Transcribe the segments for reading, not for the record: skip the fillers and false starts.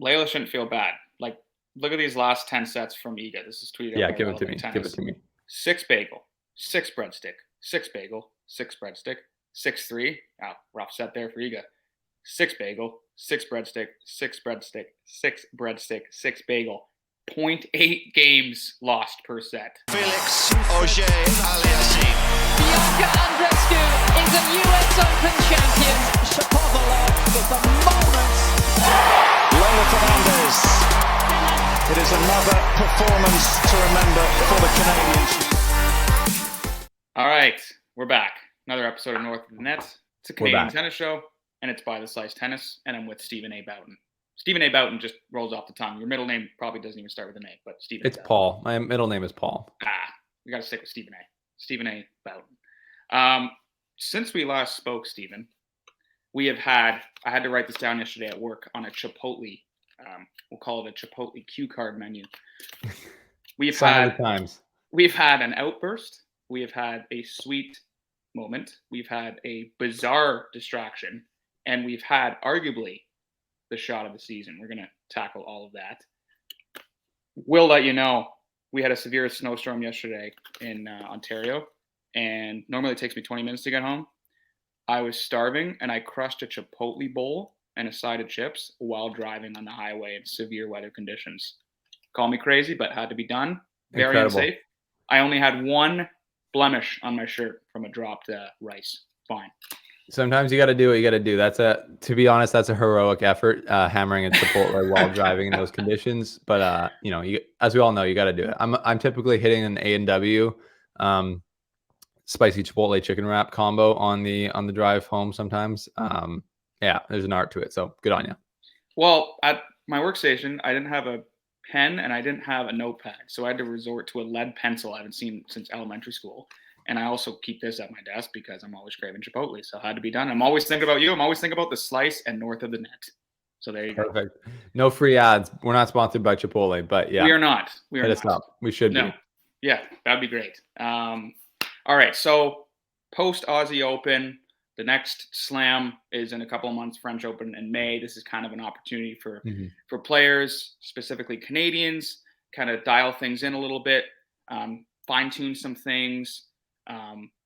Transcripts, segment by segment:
Layla shouldn't feel bad. Like, look at these last 10 sets from Iga. This is tweeted out Yeah, by give it to Relevant me. Tennis. Give it to me. 6 bagel, 6 breadstick, 6 bagel, 6 breadstick, 6-3. Oh, rough set there for Iga. 6 bagel, 6 breadstick, 6 breadstick, 6 breadstick, 6 bagel. 0.8 games lost per set. Felix, auger-aliassime. Bianca Andreescu is a US Open champion. Shapovalov with the moment. Fernandez. It is another performance to remember for the Canadians. All right, we're back. Another episode of North of the Net. It's a Canadian tennis show, and it's by the Slice Tennis, and I'm with Stephen A. Boughton. Stephen A. Boughton just rolls off the tongue. Your middle name probably doesn't even start with an A, but Stephen. It's Paul. My middle name is Paul. We got to stick with Stephen A. Stephen A. Boughton. Since we last spoke, Stephen, we have had. I had to write this down yesterday at work on a Chipotle. We'll call it a Chipotle cue card menu. We've had an outburst. We have had a sweet moment. We've had a bizarre distraction, and we've had arguably the shot of the season. We're going to tackle all of that. We'll let you know, we had a severe snowstorm yesterday in Ontario, and normally it takes me 20 minutes to get home. I was starving, and I crushed a Chipotle bowl and a side of chips while driving on the highway in severe weather conditions. Call me crazy, but had to be done. Very unsafe. I only had one blemish on my shirt from a dropped rice. Fine. Sometimes you got to do what you got to do. To be honest, that's a heroic effort, hammering a Chipotle while driving in those conditions. But as we all know, you got to do it. I'm typically hitting an A&W, spicy Chipotle chicken wrap combo on the drive home. Sometimes, there's an art to it. So good on you. Well, at my workstation, I didn't have a pen and I didn't have a notepad, so I had to resort to a lead pencil I haven't seen since elementary school. And I also keep this at my desk because I'm always craving Chipotle, so it had to be done. I'm always thinking about you. I'm always thinking about the Slice and North of the Net. So there you go. Perfect. No free ads. We're not sponsored by Chipotle, but yeah. We are not. Hit us up. We should be. Yeah, that'd be great. All right, so post-Aussie Open, the next slam is in a couple of months, French Open in May. This is kind of an opportunity for players, specifically Canadians, kind of dial things in a little bit, fine-tune some things.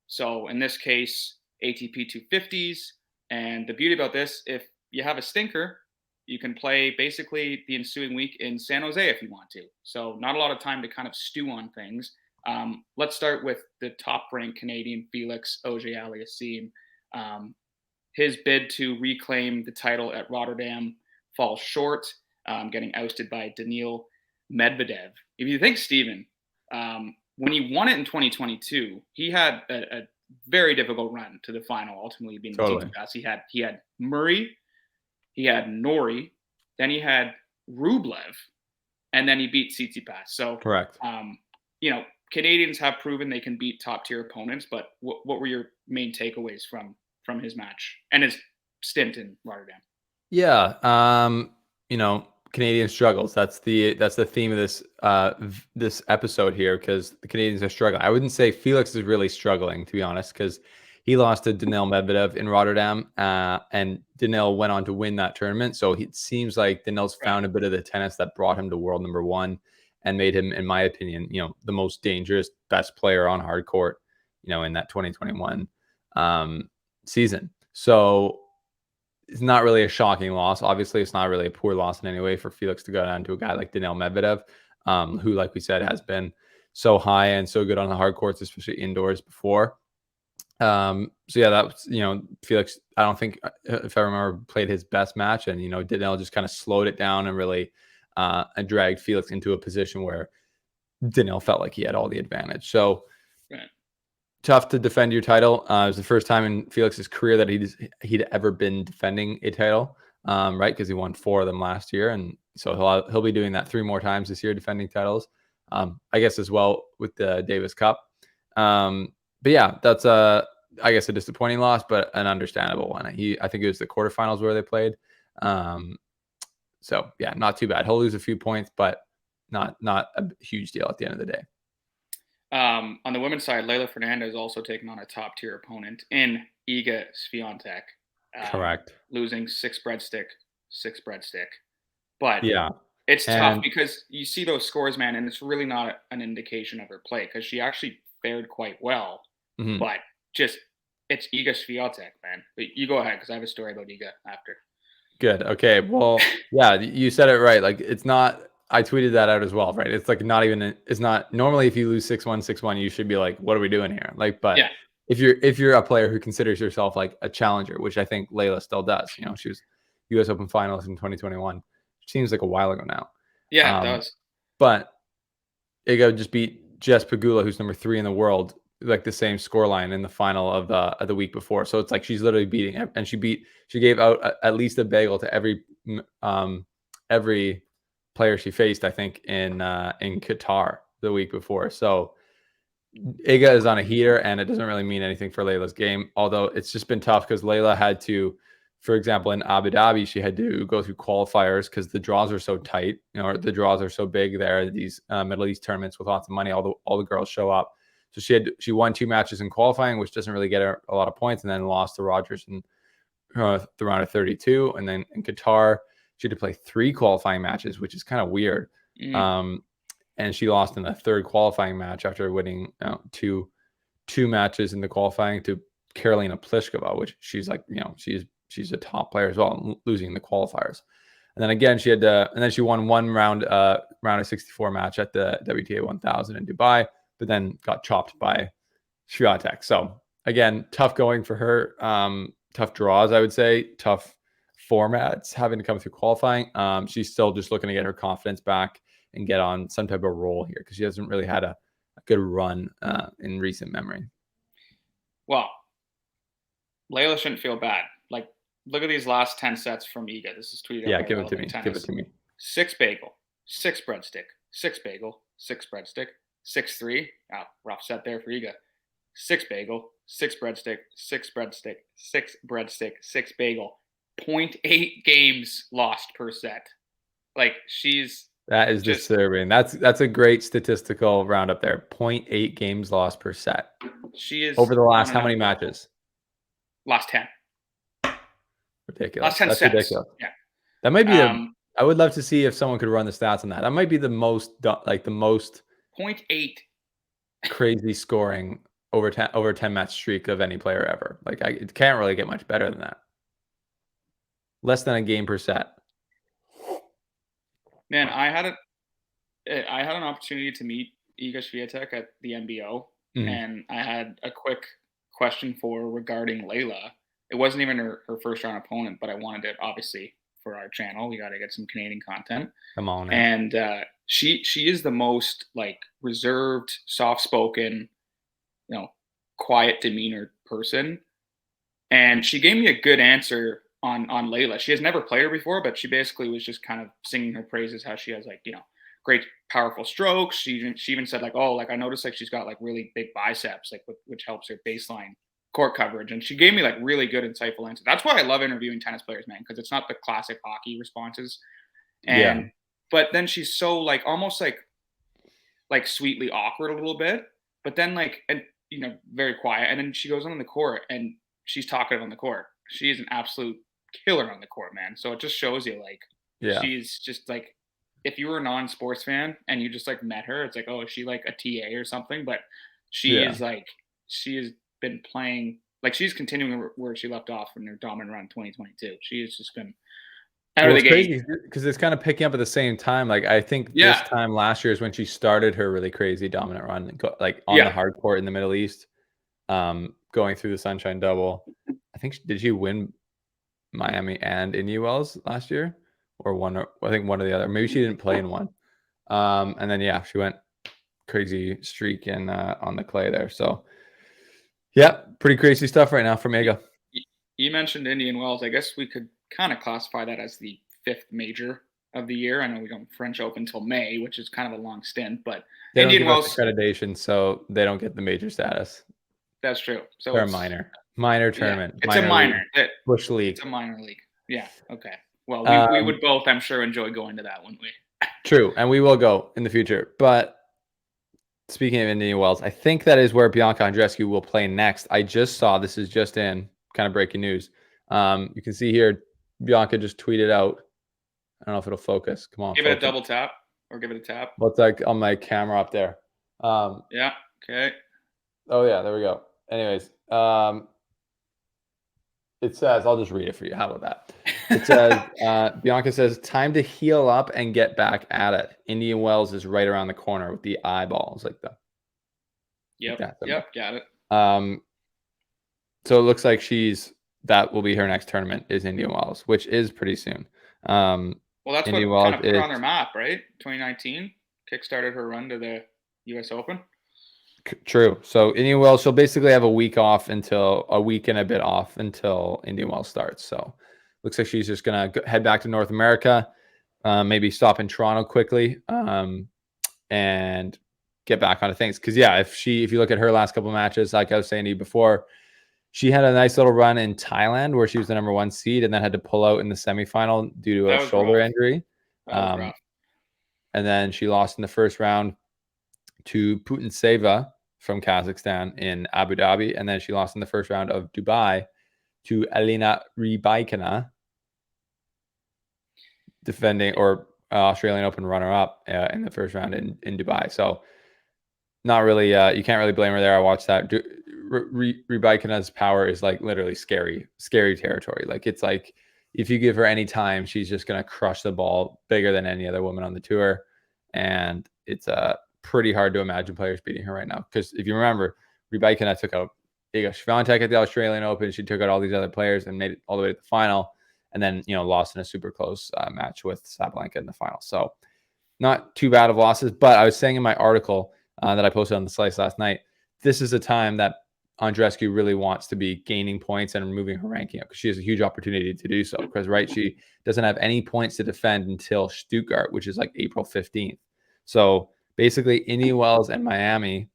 So in this case, ATP 250s. And the beauty about this, if you have a stinker, you can play basically the ensuing week in San Jose if you want to. So not a lot of time to kind of stew on things. Let's start with the top-ranked Canadian, Felix auger-aliassime. His bid to reclaim the title at Rotterdam falls short, getting ousted by Daniil Medvedev. If you think, Stephen, when he won it in 2022, he had a very difficult run to the final, ultimately being the Tsitsipas. He had Murray, he had Nori, then he had Rublev, and then he beat Tsitsipas. So, correct. Canadians have proven they can beat top-tier opponents, but what were your main takeaways from his match and his stint in Rotterdam? Yeah, Canadian struggles. That's the theme of this episode here, because the Canadians are struggling. I wouldn't say Felix is really struggling, to be honest, because he lost to Daniil Medvedev in Rotterdam, and Daniil went on to win that tournament. So it seems like Daniil's found a bit of the tennis that brought him to world number one and made him, in my opinion, the most dangerous, best player on hard court, in that 2021 season. So it's not really a shocking loss. Obviously, it's not really a poor loss in any way for Felix to go down to a guy like Daniil Medvedev, who, like we said, has been so high and so good on the hard courts, especially indoors before. So yeah, that was, Felix, I don't think, if I remember, played his best match, and, Daniil just kind of slowed it down and really and dragged Felix into a position where Daniil felt like he had all the advantage. So tough to defend your title. It was the first time in Felix's career that he'd ever been defending a title, right? Because he won 4 of them last year, and so he'll be doing that 3 more times this year, defending titles. I guess as well with the Davis Cup. But yeah, that's I guess a disappointing loss, but an understandable one. I think it was the quarterfinals where they played. So yeah, not too bad. He'll lose a few points, but not a huge deal at the end of the day. On the women's side, Leylah Fernandez also taking on a top-tier opponent in Iga Swiatek. Correct. Losing 6 breadstick. But Yeah. it's tough And because you see those scores, man, and it's really not an indication of her play because she actually fared quite well. mhm. But just it's Iga Swiatek, man. But you go ahead because I have a story about Iga after. Good. Okay. Well, yeah, you said it right. Like it's not. I tweeted that out as well, right? It's like not even. It's not normally if you lose 6-1, 6-1, you should be like, what are we doing here? Like, but Yeah. if you're a player who considers yourself like a challenger, which I think Layla still does. You know, she was U.S. Open finalist in 2021. Seems like a while ago now. Yeah, it does. But Iga just beat Jess Pegula, who's number 3 in the world, like the same scoreline in the final of the week before. So it's like she's literally beating it, and she gave out at least a bagel to every player she faced, I think, in Qatar the week before. So Iga is on a heater, and it doesn't really mean anything for Layla's game. Although it's just been tough because Layla had to, for example, in Abu Dhabi, she had to go through qualifiers because the draws are so tight. You know, or the draws are so big there. These Middle East tournaments with lots of money, all the girls show up. So she won 2 matches in qualifying, which doesn't really get her a lot of points, and then lost to Rogers in the round of 32. And then in Qatar, she had to play 3 qualifying matches, which is kind of weird. And she lost in the 3rd qualifying match after winning two matches in the qualifying to Karolina Pliskova, which she's like, you know, she's a top player as well, losing the qualifiers. And then again, she won one round of 64 match at the WTA 1000 in Dubai, but then got chopped by Swiatek. So again, tough going for her. Tough draws, I would say. Tough formats having to come through qualifying. She's still just looking to get her confidence back and get on some type of roll here because she hasn't really had a good run in recent memory. Well, Layla shouldn't feel bad. Like, look at these last 10 sets from Iga. This is tweeted. Yeah, give it to me. Give it to me. 6 bagel, 6 breadstick, 6 bagel, 6 breadstick, 6-3. Oh, rough set there for Iga. 6 bagel, 6 breadstick, 6 breadstick, 6 breadstick, 6 bagel. 0.8 games lost per set. Like, that is just disturbing. That's a great statistical roundup there. 0.8 games lost per set. She is over the last how many matches? Last 10. Ridiculous. Last 10 That's sets. ridiculous. Yeah. That might be I would love to see if someone could run the stats on that. That might be the most 0.8 crazy scoring over 10 match streak of any player ever. Like it can't really get much better than that. Less than a game per set. Man, I had an opportunity to meet Iga Swiatek at the MBO, and I had a quick question regarding Layla. It wasn't even her first round opponent, but I wanted it obviously for our channel. We got to get some Canadian content. Come on, man. And she is the most like reserved, soft-spoken, you know, quiet demeanor person. And she gave me a good answer on Layla. She has never played her before, but she basically was just kind of singing her praises, how she has like, you know, great powerful strokes. She even said like, oh, like I noticed like she's got like really big biceps, like which helps her baseline court coverage. And she gave me like really good, insightful answers. That's why I love interviewing tennis players, man, because it's not the classic hockey responses. And but then she's so like almost like sweetly awkward a little bit, but then like, and you know, very quiet. And then she goes on the court and she's talkative on the court. She is an absolute killer on the court, man. So it just shows you like she's just like, if you were a non-sports fan and you just like met her, it's like, oh, is she like a TA or something? But she is like, she has been playing, like she's continuing where she left off in her dominant run 2022. She has just been out of the game. Because it's kind of picking up at the same time. Like I think this time last year is when she started her really crazy dominant run, like on the hard court in the Middle East, going through the Sunshine Double. I think did she win Miami and Indian Wells last year, or one? I think one or the other. Maybe she didn't play in one. And then she went crazy streak in on the clay there. So pretty crazy stuff right now from Iga. You mentioned Indian Wells. I guess we could kind of classify that as the 5th major of the year. I know we don't French Open until May, which is kind of a long stint, but they Indian Wells accreditation, so they don't get the major status. That's true. So they're minor tournament. It's a minor bush league. It's a minor league. Yeah. Okay. Well, we would both, I'm sure, enjoy going to that, wouldn't we? True, and we will go in the future. But speaking of Indian Wells, I think that is where Bianca Andreescu will play next. I just saw, this is just in kind of breaking news. You can see here, Bianca just tweeted out I don't know if it'll focus. Come on. Give it a focus. double tap or give it a tap. What's like on my camera up there? Yeah. Okay. Oh yeah, there we go. Anyways, it says, I'll just read it for you. How about that? It says, Bianca says, time to heal up and get back at it. Indian Wells is right around the corner with the eyeballs like that. Yep. Like that. Yep. Got it. So it looks like that will be her next tournament is Indian Wells, which is pretty soon. Well, that's Indian what kind Wells of put her on their map, right? 2019 kickstarted her run to the U.S. Open. True. So Indian Wells, she'll basically have a week and a bit off until Indian Wells starts. So looks like she's just gonna head back to North America, maybe stop in Toronto quickly, and get back onto things. Because yeah, if you look at her last couple of matches, like I was saying to you before, she had a nice little run in Thailand where she was the number 1 seed and then had to pull out in the semifinal due to a shoulder injury. That was rough. And then she lost in the first round to Putintseva from Kazakhstan in Abu Dhabi. And then she lost in the first round of Dubai to Elena Rybakina, defending or Australian Open runner-up in the first round in Dubai. So not really, you can't really blame her there. I watched that. Rybakina's power is like literally scary territory. Like it's like if you give her any time, she's just going to crush the ball bigger than any other woman on the tour. And it's pretty hard to imagine players beating her right now. Because if you remember, Rybakina took out Iga Swiatek at the Australian Open. She took out all these other players and made it all the way to the final. And then, lost in a super close match with Sabalenka in the final. So not too bad of losses. But I was saying in my article that I posted on the Slice last night, this is a time that Andreescu really wants to be gaining points and moving her ranking up because she has a huge opportunity to do so. Because, right, she doesn't have any points to defend until Stuttgart, which is like April 15th. So basically, Indian Wells and Miami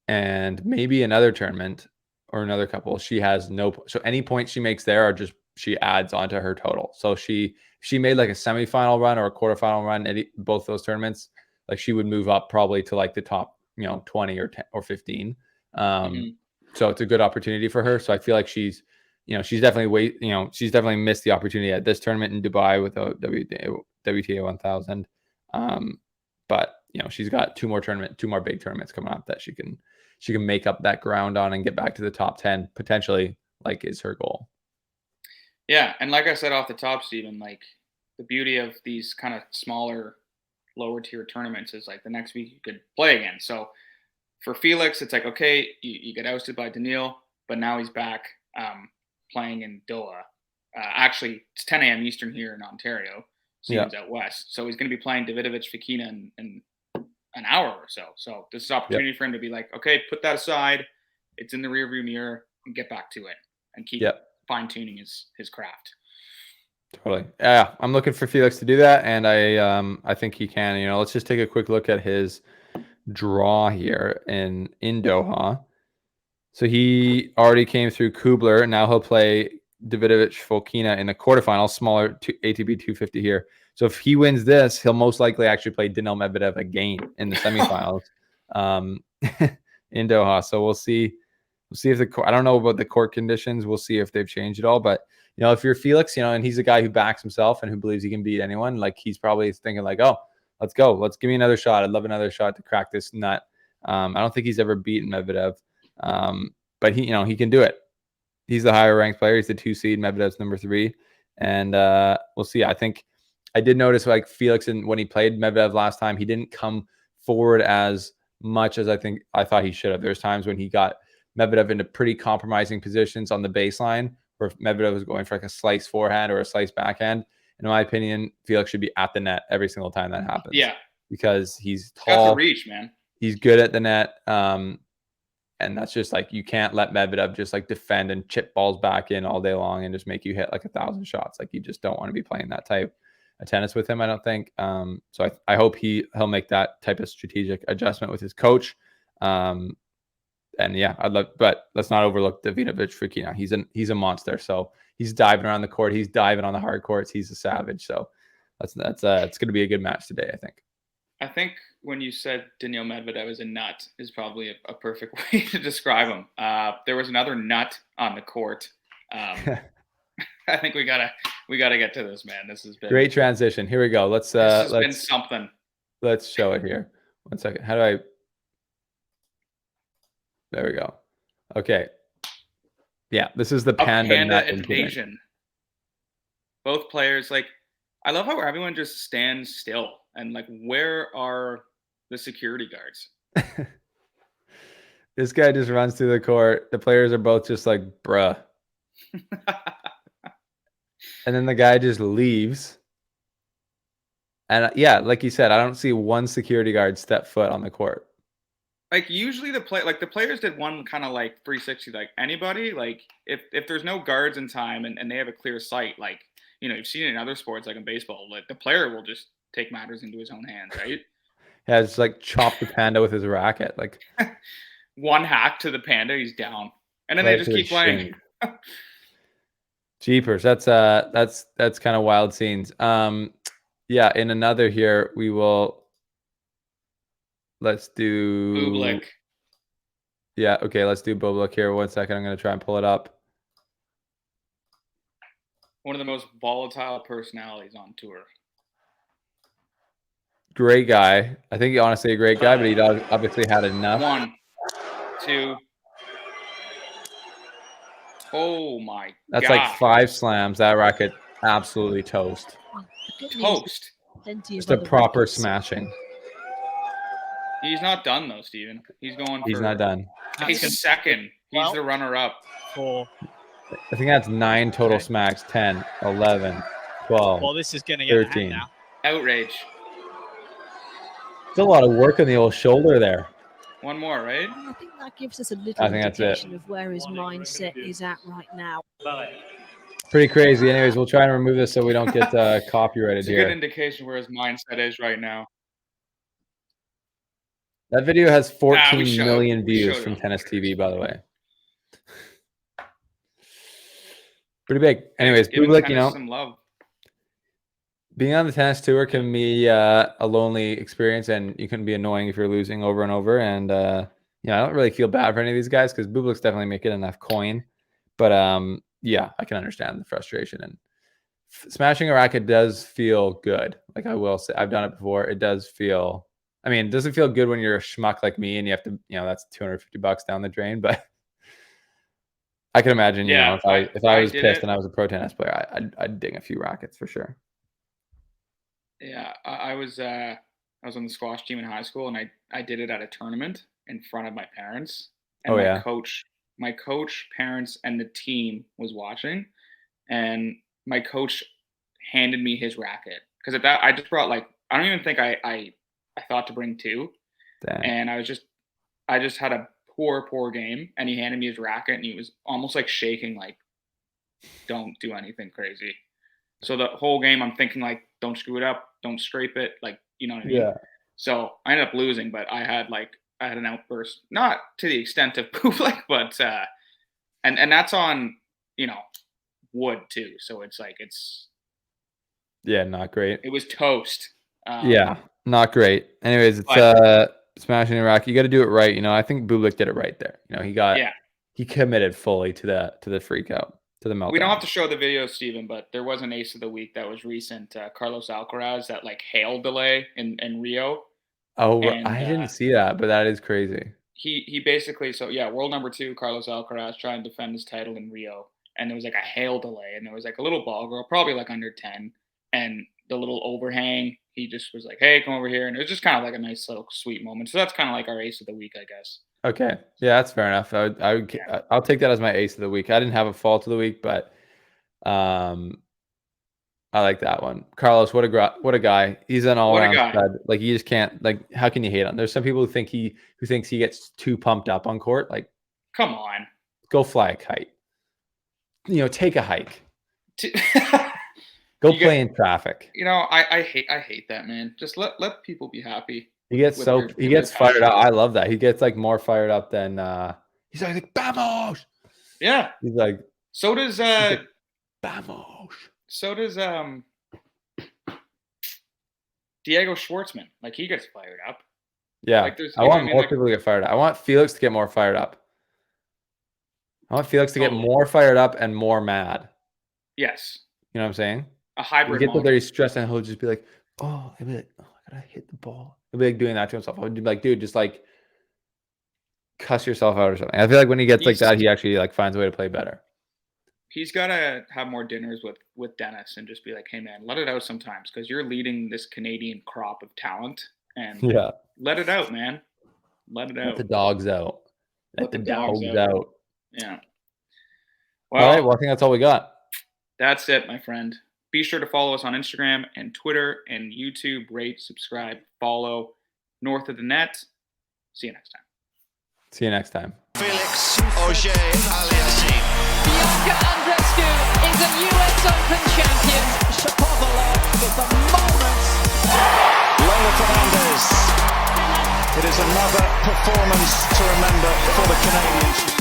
and maybe another tournament or another couple, she has no. So any points she makes there are just she adds onto her total. So she made like a semifinal run or a quarterfinal run at both those tournaments, like she would move up probably to like the top 20 or 10 or 15. So it's a good opportunity for her. So I feel like she's definitely missed the opportunity at this tournament in Dubai with a WTA 1000. But she's got two more big tournaments coming up that she can make up that ground on and get back to the top 10 potentially, like is her goal. Yeah, and like I said off the top, Stephen, like the beauty of these kind of smaller, lower tier tournaments is like the next week you could play again. So for Felix, it's like, okay, you get ousted by Daniil, but now he's back playing in Doha. Actually, it's 10 a.m. Eastern here in Ontario. Stephen's out west. So he's going to be playing Davidovich Fekina in an hour or so. So this is an opportunity for him to be like, okay, put that aside. It's in the rearview mirror and get back to it and keep fine-tuning his craft. Totally. Yeah, I'm looking for Felix to do that, and I think he can. Let's just take a quick look at his draw here in Doha. So he already came through Kubler, and now he'll play Davidovich Fokina in the quarterfinals, smaller ATP 250 here. So if he wins this, he'll most likely actually play Daniil Medvedev again in the semifinals in Doha. So we'll see. We'll see if I don't know about the court conditions. We'll see if they've changed at all. But if you're Felix, and he's a guy who backs himself and who believes he can beat anyone, like he's probably thinking like, oh, let's go. Let's give me another shot. I'd love another shot to crack this nut. I don't think he's ever beaten Medvedev, but he can do it. He's the higher ranked player. He's the 2 seed. Medvedev's number 3, and we'll see. I think I did notice like Felix, when he played Medvedev last time, he didn't come forward as much as I thought he should have. There's times when he got Medvedev into pretty compromising positions on the baseline, where Medvedev was going for like a slice forehand or a slice backhand. In my opinion, Felix should be at the net every single time that happens. Yeah, because he's tall. Got the reach, man. He's good at the net. And that's just like, you can't let Medvedev just like defend and chip balls back in all day long and just make you hit like 1,000 shots. Like you just don't want to be playing that type of tennis with him, I don't think. So I hope he'll make that type of strategic adjustment with his coach. And yeah, but let's not overlook Davidovich Fokina. He's a monster. So he's diving around the court. He's diving on the hard courts. He's a savage. So it's going to be a good match today, I think. I think when you said Daniil Medvedev is a nut is probably a perfect way to describe him. There was another nut on the court I think we gotta get to this, man. This has been great transition. Here we go. Let's been something. Let's show it here. 1 second. How do I? There we go. Okay. Yeah, this is the Panda invasion. Both players, like, I love how everyone just stands still and like, where are the security guards? This guy just runs through the court. The players are both just like, bruh. And then the guy just leaves. And yeah, like you said, I don't see one security guard step foot on the court. Like usually the players did one kind of like 360, like anybody, like if there's no guards in time and they have a clear sight, like, you know, you've seen it in other sports, like in baseball, like the player will just take matters into his own hands, right? Yeah, just like chop the Panda with his racket. Like one hack to the Panda, he's down. And then right they just keep playing. Jeepers, that's kind of wild scenes. Yeah, in another here, let's do Bublik. Yeah, okay, let's do Bublik here. 1 second, I'm going to try and pull it up. One of the most volatile personalities on tour. Great guy. I think honestly a great guy, but he obviously had enough. 1, 2. Oh my God. That's like 5 slams. That racket absolutely toast. Toast. Just a proper smashing. He's not done though, Steven. He's not done. He's second. He's the runner-up. 4. I think that's 9 total smacks. 10, 11, 12. Well, this is going to get 13. now. Outrage. Still a lot of work on the old shoulder there. One more, right? I think that gives us a little indication of where his mindset is at right now. Pretty crazy. Anyways, we'll try and remove this so we don't get copyrighted it's a here. good indication where his mindset is right now. That video has 14 million views from Tennis TV, by the way. Pretty big. Anyways, Bublik, you know, some love. Being on the tennis tour can be a lonely experience, and you can be annoying if you're losing over and over. And you know, I don't really feel bad for any of these guys because Bublik's definitely making enough coin. But yeah, I can understand the frustration. And smashing a racket does feel good. Like I will say, I've done it before. It does feel. I mean, it doesn't feel good when you're a schmuck like me and you have to, you know, that's $250 down the drain. But I can imagine, you know, if I was pissed and I was a pro tennis player, I'd ding a few rackets for sure. Yeah, I was on the squash team in high school, and I did it at a tournament in front of my parents. And my coach, parents, and the team was watching, and my coach handed me his racket because at that I just brought like I don't even think I thought to bring 2. Dang. And I just had a poor game, and he handed me his racket, and he was almost like shaking, like, don't do anything crazy. So the whole game I'm thinking like, don't screw it up, don't scrape it, like, you know what I mean? Yeah. So I ended up losing, but I had an outburst, not to the extent of Bublik, but and that's on, you know, wood too. So it's like yeah, not great. It was toast. Yeah, not great. Anyways, it's smashing the racket. You got to do it right. You know, I think Bublik did it right there. You know, he committed fully to the freak out, to the meltdown. We don't have to show the video, Steven, but there was an ace of the week that was recent. Carlos Alcaraz, that like hail delay in Rio. Oh, and, I didn't see that, but that is crazy. He basically, so yeah, world number 2, Carlos Alcaraz, trying to defend his title in Rio, and there was like a hail delay, and there was like a little ball girl, probably like under 10, and the little overhang. He just was like, "Hey, come over here," and it was just kind of like a nice little sweet moment. So that's kind of like our ace of the week, I guess. Okay, yeah, that's fair enough. I'll take that as my ace of the week. I didn't have a fault of the week, but I like that one. Carlos, what a guy. He's an all-around stud. Like you just can't, like, how can you hate him? There's some people who thinks he gets too pumped up on court. Like, come on, go fly a kite. You know, take a hike. Go play in traffic. You know, I hate that, man. Just let people be happy. He gets fired up. I love that. He gets like more fired up than he's like Vamos. Yeah. He's like, so does Vamos. So does Diego Schwartzman. Like he gets fired up. Yeah. Like I want more people to get fired up. I want Felix to get more fired up. I want Felix to get more fired up and more mad. Yes. You know what I'm saying? A hybrid You get model. there, he's stressed, and he'll just be like, "Oh," he'll be like, "Oh, I gotta hit the ball." He'll be like doing that to himself. I'll be like, "Dude, just like cuss yourself out or something." I feel like when he gets like that, he actually like finds a way to play better. He's got to have more dinners with Dennis and just be like, "Hey man, let it out sometimes, because you're leading this Canadian crop of talent, and let it out, man. Let it out. Let the dogs out. Let the dogs out. Yeah. Well, all right. Well, I think that's all we got. That's it, my friend. Be sure to follow us on Instagram and Twitter and YouTube. Rate, subscribe, follow. North of the Net. See you next time. See you next time. Felix, auger-aliassime. Bianca Andreescu is a US Open champion. Shapovalov with the moment. Fernandez. It is another performance to remember for the Canadians.